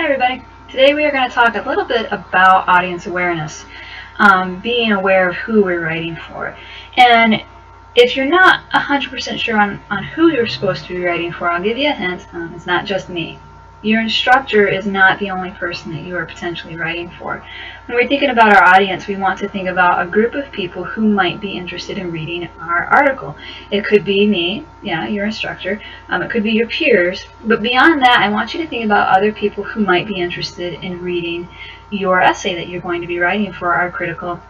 everybody. Today we are going to talk a little bit about audience awareness, being aware of who we're writing for. And if you're not 100% sure on who you're supposed to be writing for, I'll give you a hint. It's not just me. Your instructor is not the only person that you are potentially writing for. When we're thinking about our audience, we want to think about a group of people who might be interested in reading our article. It could be me, your instructor. It could be your peers. But beyond that, I want you to think about other people who might be interested in reading your essay that you're going to be writing for our critical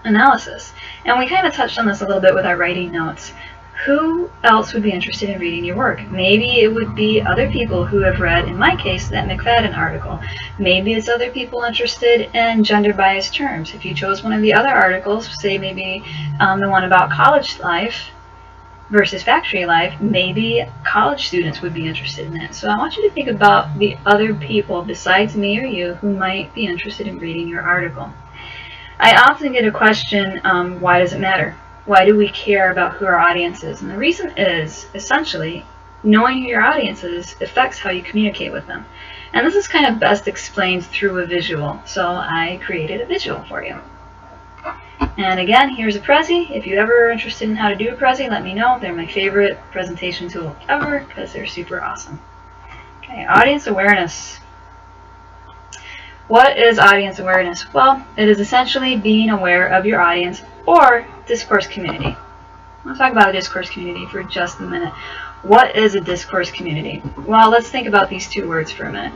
analysis. And we kind of touched on this a little bit with our writing notes. Who else would be interested in reading your work? Maybe it would be other people who have read, in my case, that McFadden article. Maybe it's other people interested in gender-biased terms. If you chose one of the other articles, say maybe the one about college life versus factory life, maybe college students would be interested in that. So I want you to think about the other people besides me or you who might be interested in reading your article. I often get a question, why does it matter? Why do we care about who our audience is? And the reason is, essentially, knowing who your audience is affects how you communicate with them. And this is kind of best explained through a visual. So I created a visual for you. And again, here's a Prezi. If you're ever interested in how to do a Prezi, let me know. They're my favorite presentation tool ever because they're super awesome. Okay, audience awareness. What is audience awareness? Well, it is essentially being aware of your audience or discourse community. I'll talk about a discourse community for just a minute. What is a discourse community? Well, let's think about these two words for a minute.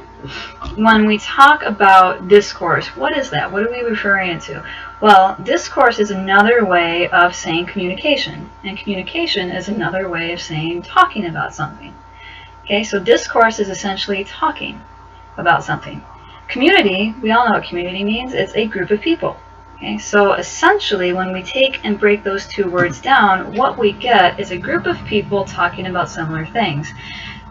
When we talk about discourse, what is that? What are we referring to? Well, discourse is another way of saying communication, and communication is another way of saying talking about something. Okay, so discourse is essentially talking about something. Community, we all know what community means. It's a group of people. Okay, so essentially when we take and break those two words down, what we get is a group of people talking about similar things.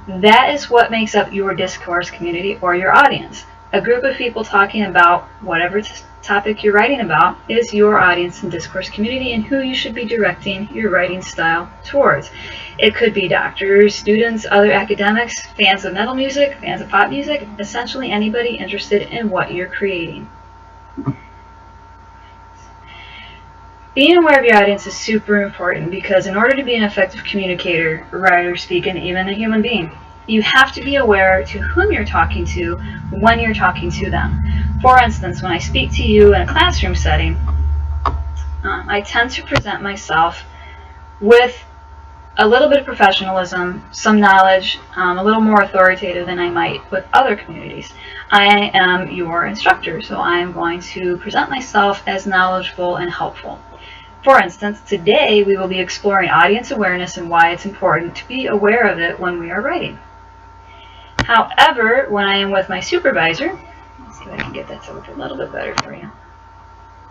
That is what makes up your discourse community or your audience. A group of people talking about whatever topic you're writing about is your audience and discourse community, and who you should be directing your writing style towards. It could be doctors, students, other academics, fans of metal music, fans of pop music, essentially anybody interested in what you're creating. Being aware of your audience is super important because in order to be an effective communicator, writer, speaker, and even a human being, you have to be aware to whom you're talking to when you're talking to them. For instance, when I speak to you in a classroom setting, I tend to present myself with a little bit of professionalism, some knowledge, a little more authoritative than I might with other communities. I am your instructor, so I am going to present myself as knowledgeable and helpful. For instance, today we will be exploring audience awareness and why it's important to be aware of it when we are writing. However, when I am with my supervisor, let's see if I can get that to look a little bit better for you.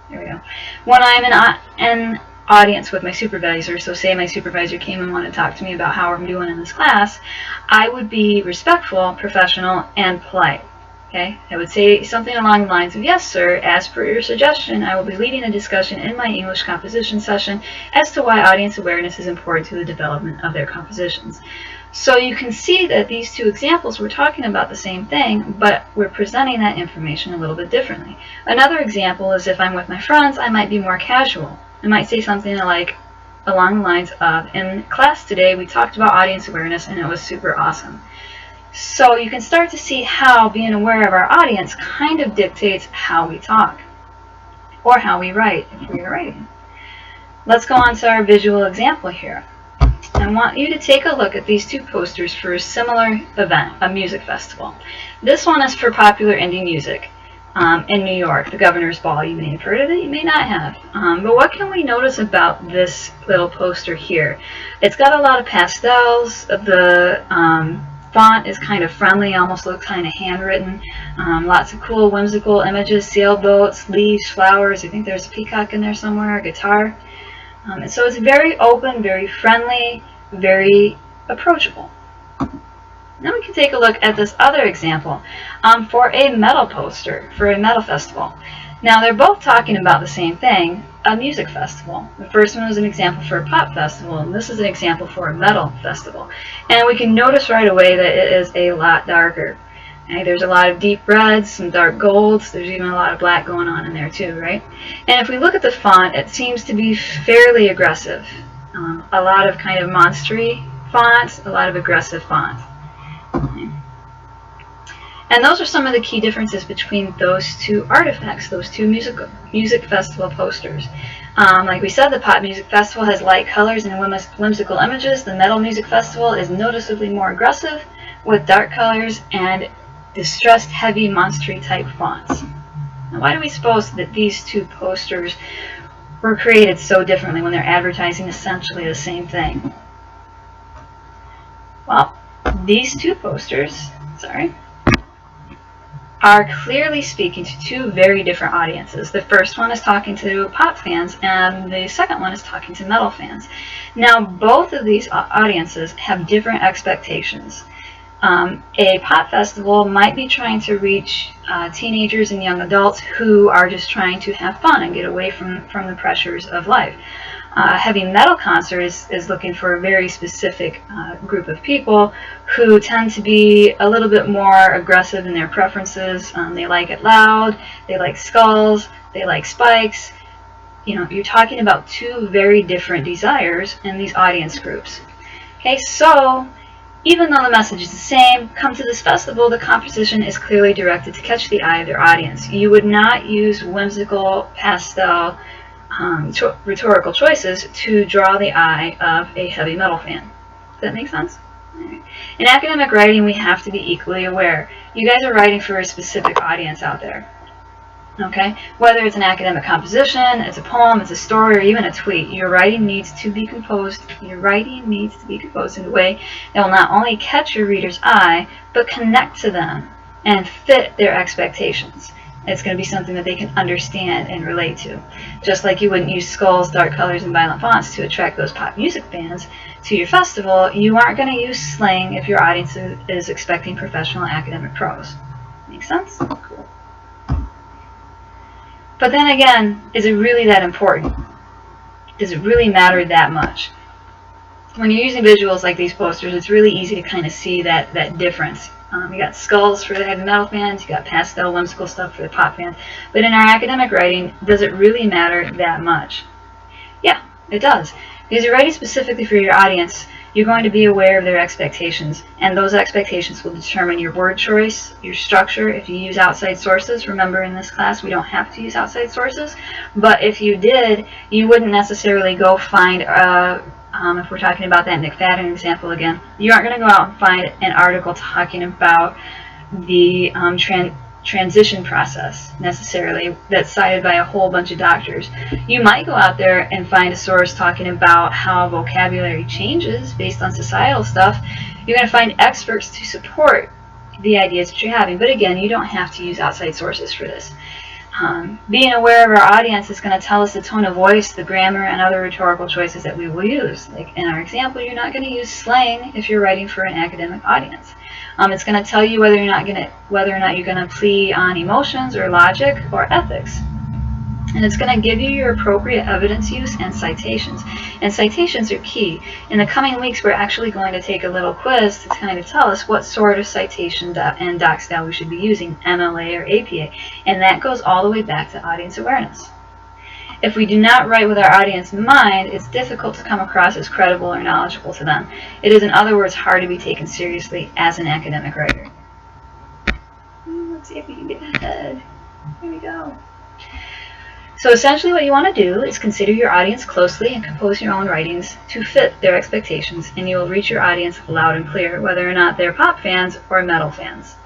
There we go. When I'm in an audience with my supervisor, so say my supervisor came and wanted to talk to me about how I'm doing in this class, I would be respectful, professional, and polite. Okay? I would say something along the lines of, yes, sir, as per your suggestion, I will be leading a discussion in my English composition session as to why audience awareness is important to the development of their compositions. So you can see that these two examples, we're talking about the same thing, but we're presenting that information a little bit differently. Another example is if I'm with my friends, I might be more casual. I might say something like, along the lines of, in class today we talked about audience awareness and it was super awesome. So you can start to see how being aware of our audience kind of dictates how we talk or how we write if we are writing. Let's go on to our visual example here. I want you to take a look at these two posters for a similar event, a music festival. This one is for popular indie music in New York, the Governor's Ball. You may have heard of it, you may not have. But what can we notice about this little poster here? It's got a lot of pastels. The font is kind of friendly, almost looks kind of handwritten. Lots of cool, whimsical images, sailboats, leaves, flowers. I think there's a peacock in there somewhere, a guitar. And so it's very open, very friendly, very approachable. Now we can take a look at this other example for a metal poster, for a metal festival. Now they're both talking about the same thing, a music festival. The first one was an example for a pop festival, and this is an example for a metal festival. And we can notice right away that it is a lot darker. Okay, there's a lot of deep reds, some dark golds, there's even a lot of black going on in there too, right? And if we look at the font, it seems to be fairly aggressive. A lot of kind of monstery fonts, a lot of aggressive fonts. Okay. And those are some of the key differences between those two artifacts, those two music festival posters. Like we said, the Pop Music Festival has light colors and whimsical images. The Metal Music Festival is noticeably more aggressive with dark colors and distressed, heavy, monstery type fonts. Now, why do we suppose that these two posters were created so differently when they're advertising essentially the same thing? Well, these two posters, are clearly speaking to two very different audiences. The first one is talking to pop fans, and the second one is talking to metal fans. Now, both of these audiences have different expectations. A pop festival might be trying to reach teenagers and young adults who are just trying to have fun and get away from the pressures of life. Heavy metal concert is looking for a very specific group of people who tend to be a little bit more aggressive in their preferences. They like it loud, they like skulls, they like spikes. You know, you're talking about two very different desires in these audience groups. Okay, so even though the message is the same, come to this festival, the composition is clearly directed to catch the eye of their audience. You would not use whimsical, pastel, rhetorical choices to draw the eye of a heavy metal fan. Does that make sense? Right. In academic writing, we have to be equally aware. You guys are writing for a specific audience out there. Okay? Whether it's an academic composition, it's a poem, it's a story, or even a tweet, your writing needs to be composed in a way that will not only catch your reader's eye, but connect to them and fit their expectations. It's going to be something that they can understand and relate to. Just like you wouldn't use skulls, dark colors, and violent fonts to attract those pop music fans to your festival, you aren't going to use slang if your audience is expecting professional academic prose. Make sense? Cool. But then again, is it really that important? Does it really matter that much? When you're using visuals like these posters, it's really easy to kind of see that difference. You got skulls for the heavy metal fans, you got pastel, whimsical stuff for the pop fans. But in our academic writing, does it really matter that much? Yeah, it does. Because you're writing specifically for your audience, you're going to be aware of their expectations, and those expectations will determine your word choice, your structure. If you use outside sources, remember in this class we don't have to use outside sources, but if you did, you wouldn't necessarily go find if we're talking about that McFadden example again, you aren't going to go out and find an article talking about the transition process necessarily that's cited by a whole bunch of doctors. You might go out there and find a source talking about how vocabulary changes based on societal stuff. You're going to find experts to support the ideas that you're having, but again, you don't have to use outside sources for this. Being aware of our audience is going to tell us the tone of voice, the grammar, and other rhetorical choices that we will use. Like in our example, you're not going to use slang if you're writing for an academic audience. It's going to tell you whether or not you're going to plea on emotions or logic or ethics. And it's going to give you your appropriate evidence use and citations. And citations are key. In the coming weeks, we're actually going to take a little quiz to kind of tell us what sort of citation and doc style we should be using, MLA or APA. And that goes all the way back to audience awareness. If we do not write with our audience in mind, it's difficult to come across as credible or knowledgeable to them. It is, in other words, hard to be taken seriously as an academic writer. Let's see if we can get ahead. Here we go. So essentially what you want to do is consider your audience closely and compose your own writings to fit their expectations, and you will reach your audience loud and clear, whether or not they're pop fans or metal fans.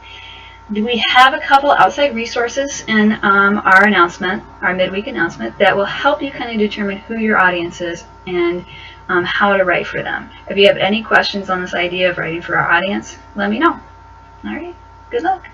We have a couple outside resources in our announcement, our midweek announcement, that will help you kind of determine who your audience is and how to write for them. If you have any questions on this idea of writing for our audience, let me know. All right, good luck.